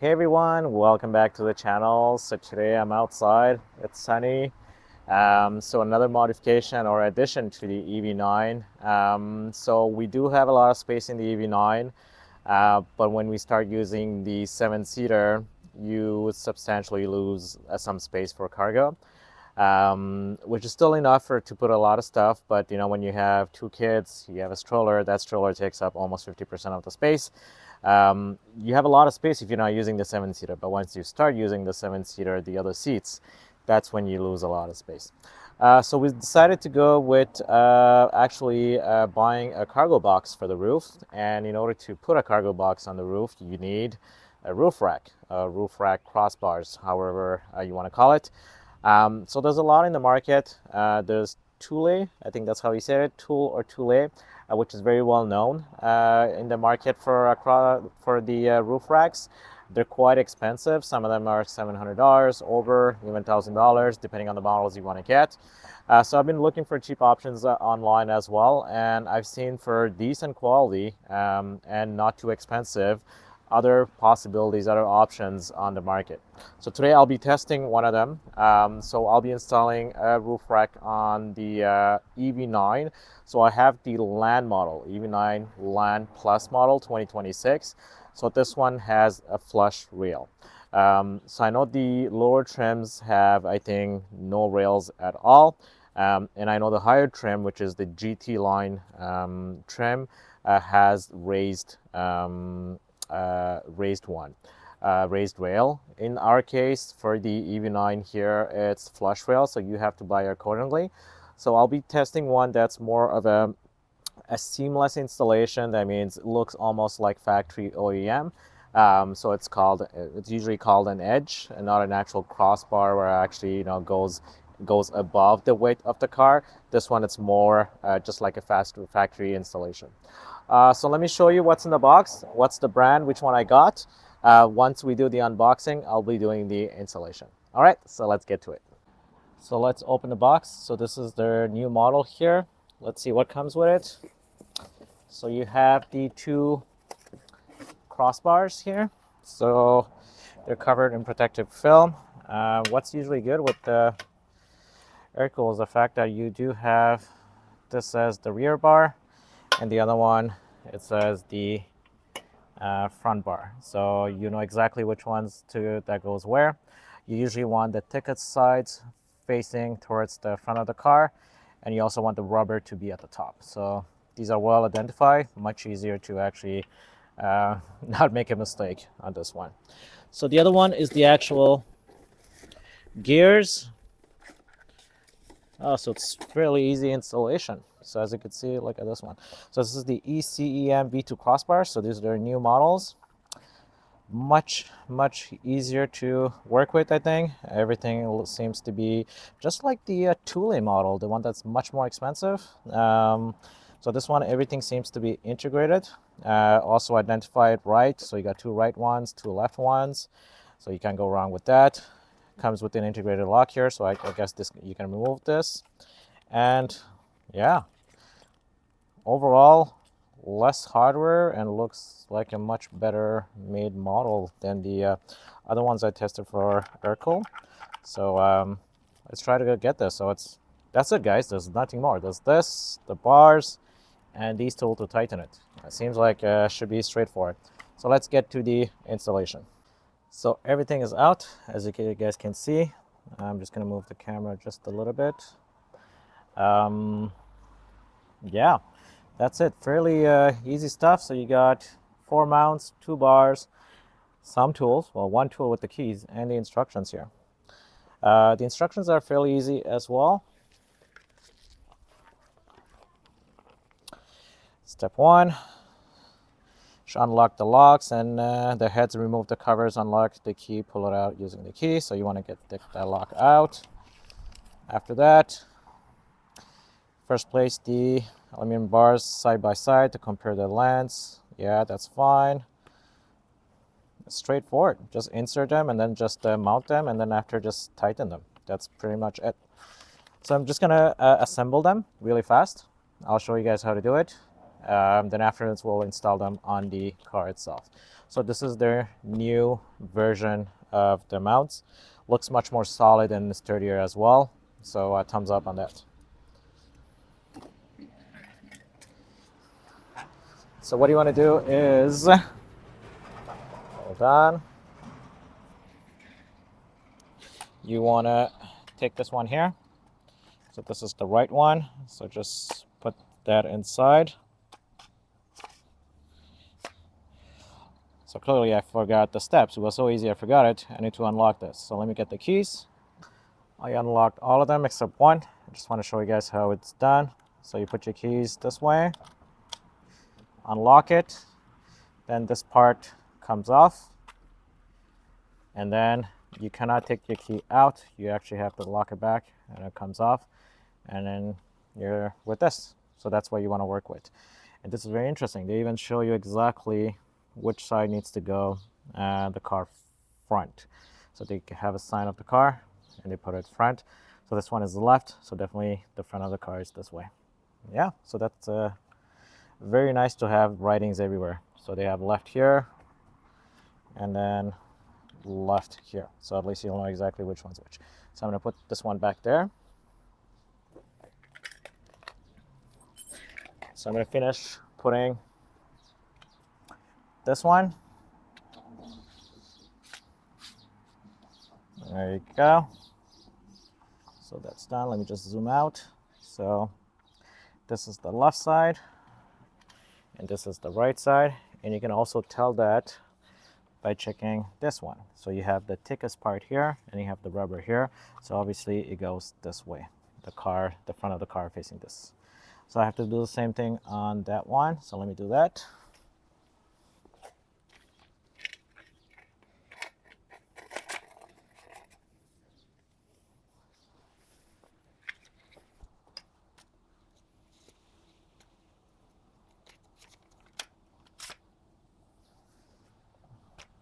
Hey everyone, welcome back to the channel. So today I'm outside, it's sunny. So another modification or addition to the EV9. So we do have a lot of space in the EV9, but when we start using the 7-seater, you substantially lose some space for cargo. Which is still enough to put a lot of stuff, but you know, when you have two kids, you have a stroller, that stroller takes up almost 50% of the space. You have a lot of space if you're not using the 7-seater, but once you start using the 7-seater, the other seats, that's when you lose a lot of space. So we decided to go with actually buying a cargo box for the roof, and in order to put a cargo box on the roof, you need a roof rack crossbars, however you want to call it. So there's a lot in the market. There's Thule, I think that's how you say it, Thule or Thule, which is very well known in the market for the roof racks. They're quite expensive. Some of them are $700, over even $1,000, depending on the models you want to get. So I've been looking for cheap options online as well, and I've seen for decent quality and not too expensive other possibilities, other options on the market. So today I'll be testing one of them. So I'll be installing a roof rack on the EV9. So I have the Land model, EV9 Land Plus model 2026. So this one has a flush rail. So I know the lower trims have, I think, no rails at all. And I know the higher trim, which is the GT line trim, has raised raised rail. In our case, for the EV9 here, it's flush rail, so you have to buy accordingly. So I'll be testing one that's more of a seamless installation. That means it looks almost like factory OEM. So it's usually called an edge and not an actual crossbar where it actually, you know, goes above the weight of the car. This one, it's more just like a factory installation. So let me show you what's in the box, what's the brand, which one I got. Once we do the unboxing, I'll be doing the installation. All right, so let's get to it. So let's open the box. So this is their new model here. Let's see what comes with it. So you have the two crossbars here. So they're covered in protective film. What's usually good with the ERKUL is the fact that you do have, this says the rear bar, and the other one, it says the front bar. So you know exactly which ones that goes where. You usually want the ticket sides facing towards the front of the car, and you also want the rubber to be at the top. So these are well identified, much easier to actually not make a mistake on this one. So the other one is the actual gears. Oh, so it's fairly easy installation. So as you can see, look at this one. So this is the ECEM V2 crossbar. So these are their new models. Much easier to work with, I think. Everything seems to be just like the Thule model, the one that's much more expensive. So this one, everything seems to be integrated. Also identified right. So you got two right ones, two left ones. So you can't go wrong with that. Comes with an integrated lock here, so I guess this, you can remove this. And yeah, overall less hardware and looks like a much better made model than the other ones I tested for ERKUL. So let's try to get this. So that's it, guys. There's nothing more. There's this, the bars, and these tools to tighten it. It seems like should be straightforward. So let's get to the installation. So everything is out, as you guys can see. I'm just going to move the camera just a little bit. Yeah, that's it. Fairly easy stuff. So you got 4 mounts, 2 bars, some tools. Well, 1 tool with the keys and the instructions here. The instructions are fairly easy as well. Step 1. Unlock the locks and the heads, remove the covers, unlock the key, pull it out using the key. So you want to get that lock out. After that, first place the aluminum bars side by side to compare the lengths. Yeah, that's fine. It's straightforward. Just insert them and then just mount them, and then after just tighten them. That's pretty much it. So I'm just gonna assemble them really fast. I'll show you guys how to do it. Then afterwards we'll install them on the car itself. So this is their new version of the mounts. Looks much more solid and sturdier as well. So thumbs up on that. So what you want to do is, hold on. You want to take this one here. So this is the right one. So just put that inside. So clearly I forgot the steps. It was so easy I forgot it. I need to unlock this. So let me get the keys. I unlocked all of them except one. I just want to show you guys how it's done. So you put your keys this way, unlock it, then this part comes off, and then you cannot take your key out. You actually have to lock it back and it comes off, and then you're with this. So that's what you want to work with. And this is very interesting. They even show you exactly which side needs to go, the car front. So they have a sign of the car and they put it front. So this one is the left, so definitely the front of the car is this way. Yeah, so that's very nice to have writings everywhere. So they have left here and then left here. So at least you'll know exactly which one's which. So I'm going to put this one back there. So I'm going to finish putting this one. There you go. So that's done. Let me just zoom out. So this is the left side and this is the right side. And you can also tell that by checking this one. So you have the thickest part here and you have the rubber here. So obviously it goes this way. The front of the car facing this. So I have to do the same thing on that one. So let me do that.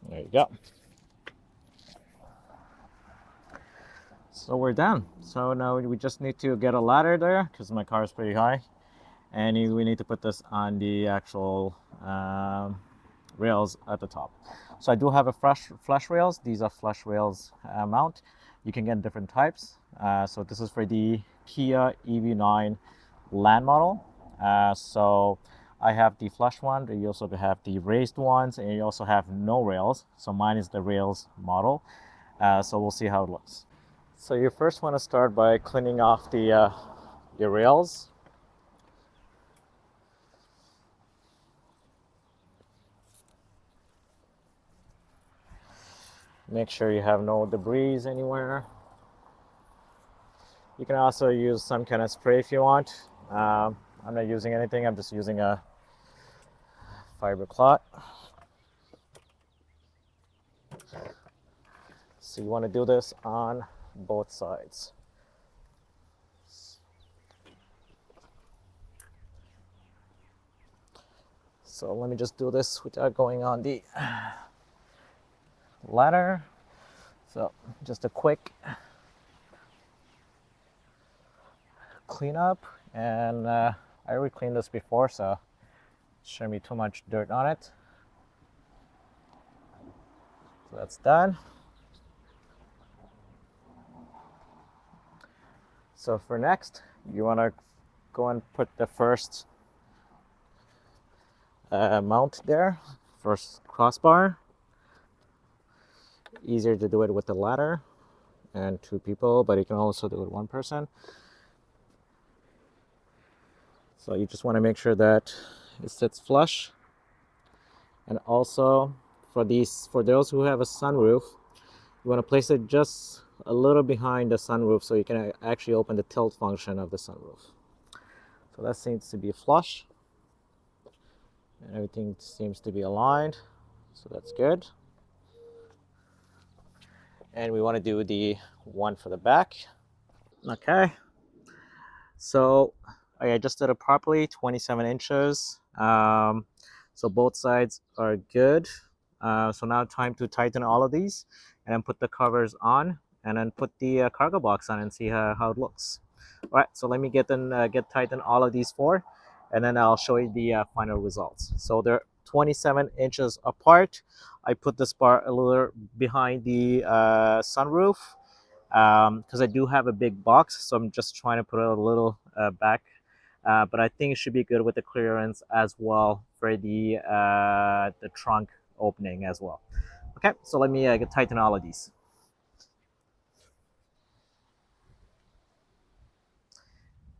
There you go. So we're done. So now we just need to get a ladder there because my car is pretty high, and we need to put this on the actual rails at the top. So I do have a flush rails. These are flush rails mount. You can get different types. So this is for the Kia EV9 Land model. So I have the flush one. You also have the raised ones, and you also have no rails. So mine is the rails model. So we'll see how it looks. So you first want to start by cleaning off the your rails. Make sure you have no debris anywhere. You can also use some kind of spray if you want. I'm not using anything. I'm just using a fiber cloth. So you want to do this on both sides. So let me just do this without going on the ladder. So just a quick cleanup, and I already cleaned this before, so it shouldn't be too much dirt on it. So that's done. So for next, you want to go and put the first mount there, first crossbar. Easier to do it with a ladder and two people, but you can also do it with one person. So you just want to make sure that it sits flush. And also for those who have a sunroof, you want to place it just a little behind the sunroof so you can actually open the tilt function of the sunroof. So that seems to be flush and everything seems to be aligned, so that's good. And we want to do the one for the back. Okay, so I adjusted it properly, 27 inches. So both sides are good. So now time to tighten all of these and then put the covers on and then put the cargo box on and see how it looks. All right, so let me get tighten all of these four, and then I'll show you the final results. So they're 27 inches apart. I put this bar a little behind the sunroof because I do have a big box, so I'm just trying to put it a little back. But I think it should be good with the clearance as well for the trunk opening as well. Okay, so let me tighten all of these.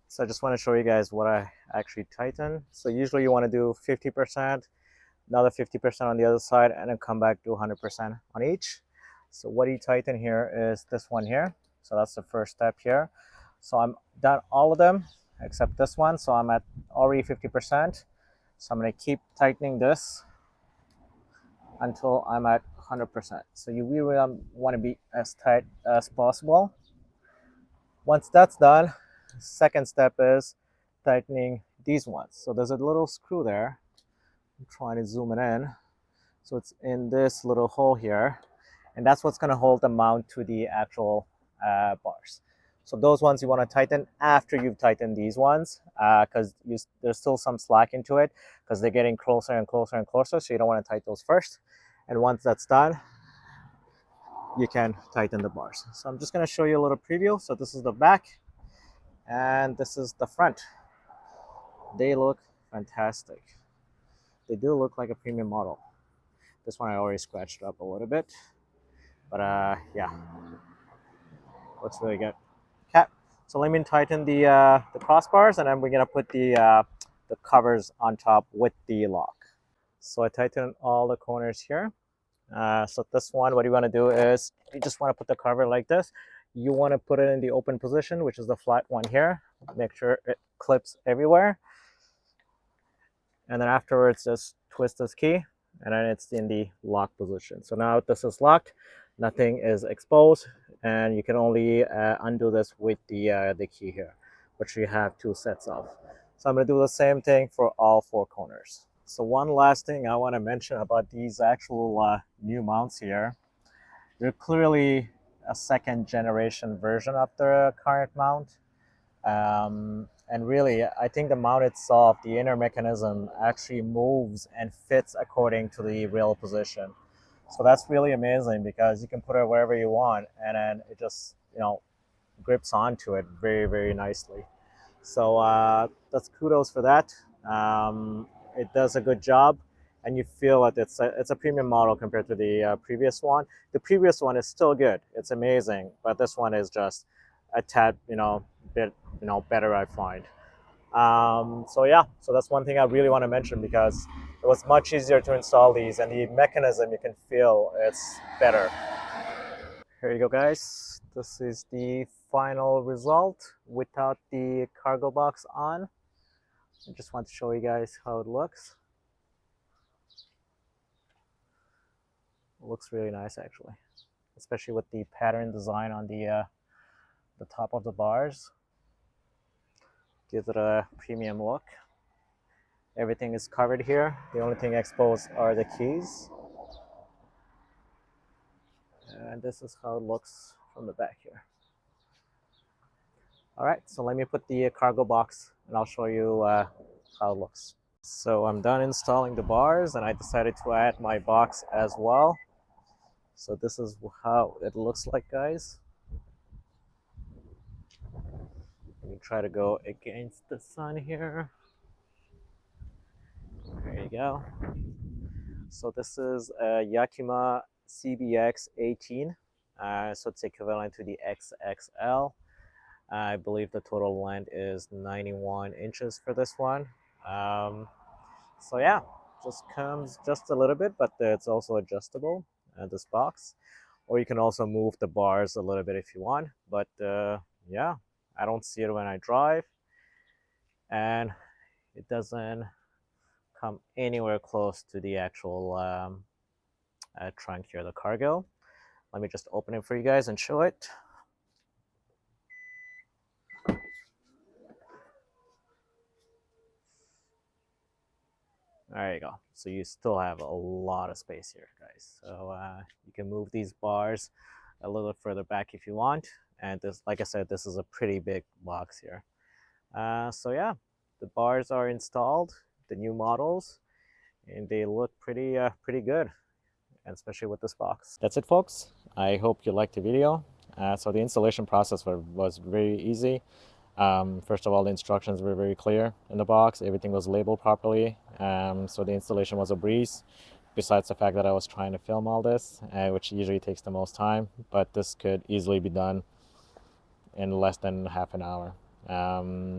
So I just want to show you guys what I actually tighten. So usually you want to do 50%, another 50% on the other side, and then come back to 100% on each. So what you tighten here is this one here. So that's the first step here. So I'm done all of them except this one. So I'm at already 50%. So I'm going to keep tightening this until I'm at 100%. So you really want to be as tight as possible. Once that's done, second step is tightening these ones. So there's a little screw there. I'm trying to zoom it in. So it's in this little hole here, and that's what's going to hold the mount to the actual bars. So those ones you want to tighten after you've tightened these ones, because there's still some slack into it because they're getting closer and closer and closer, so you don't want to tighten those first. And once that's done, you can tighten the bars. So I'm just going to show you a little preview. So this is the back and this is the front. They look fantastic. They do look like a premium model. This one I already scratched up a little bit, but yeah, looks really good. Okay, so let me tighten the crossbars, and then we're gonna put the covers on top with the lock. So I tightened all the corners here. So this one, what you want to do is you just want to put the cover like this. You want to put it in the open position, which is the flat one here. Make sure it clips everywhere. And then afterwards, just twist this key, and then it's in the lock position. So now this is locked, nothing is exposed, and you can only undo this with the key here, which you have 2 sets of. So I'm going to do the same thing for all 4 corners. So one last thing I want to mention about these actual new mounts here. They're clearly a 2nd generation version of the current mount. And really, I think the mount itself, the inner mechanism, actually moves and fits according to the rail position. So that's really amazing because you can put it wherever you want, and then it just, grips onto it very, very nicely. So that's kudos for that. It does a good job, and you feel that it's a premium model compared to the previous one. The previous one is still good. It's amazing, but this one is just a tad, bit, better, I find. So yeah, so that's one thing I really want to mention because it was much easier to install these, and the mechanism, you can feel it's better. Here you go, guys. This is the final result without the cargo box on. I just want to show you guys how it looks. It looks really nice, actually, especially with the pattern design on the top of the bars. Gives it a premium look. Everything is covered here. The only thing exposed are the keys. And this is how it looks from the back here. All right, so let me put the cargo box and I'll show you how it looks. So I'm done installing the bars, and I decided to add my box as well. So this is how it looks like, guys. Let me try to go against the sun here. There you go. So this is a Yakima CBX 18. So it's equivalent to the XXL. I believe the total length is 91 inches for this one. So yeah, just comes just a little bit, but it's also adjustable, this box. Or you can also move the bars a little bit if you want. But yeah, I don't see it when I drive. And it doesn't come anywhere close to the actual trunk here, the cargo. Let me just open it for you guys and show it. There you go. So you still have a lot of space here, guys. So you can move these bars a little further back if you want. And this, like I said, this is a pretty big box here. So yeah, the bars are installed, the new models, and they look pretty good, and especially with this box. That's it, folks. I hope you liked the video. So the installation process was very easy. First of all, the instructions were very clear in the box. Everything was labeled properly. So the installation was a breeze, besides the fact that I was trying to film all this, which usually takes the most time, but this could easily be done in less than half an hour.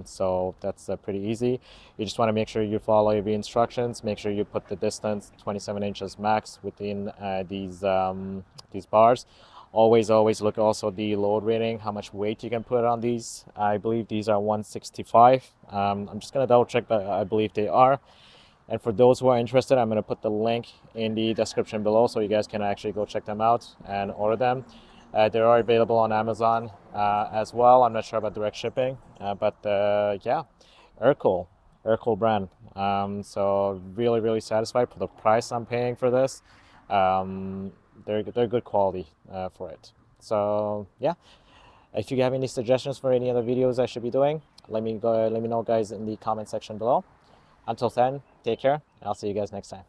So that's pretty easy. You just want to make sure you follow every instructions. Make sure you put the distance 27 inches max within these bars. Always look also the load rating, how much weight you can put on these. I believe these are 165. I'm just gonna double check, but I believe they are. And for those who are interested, I'm gonna put the link in the description below so you guys can actually go check them out and order them. They are available on Amazon as well. I'm not sure about direct shipping, but yeah, ERKUL brand. So really satisfied for the price I'm paying for this. They're good quality for it. So yeah, if you have any suggestions for any other videos I should be doing, let me know, guys, in the comment section below. Until then, take care. I'll see you guys next time.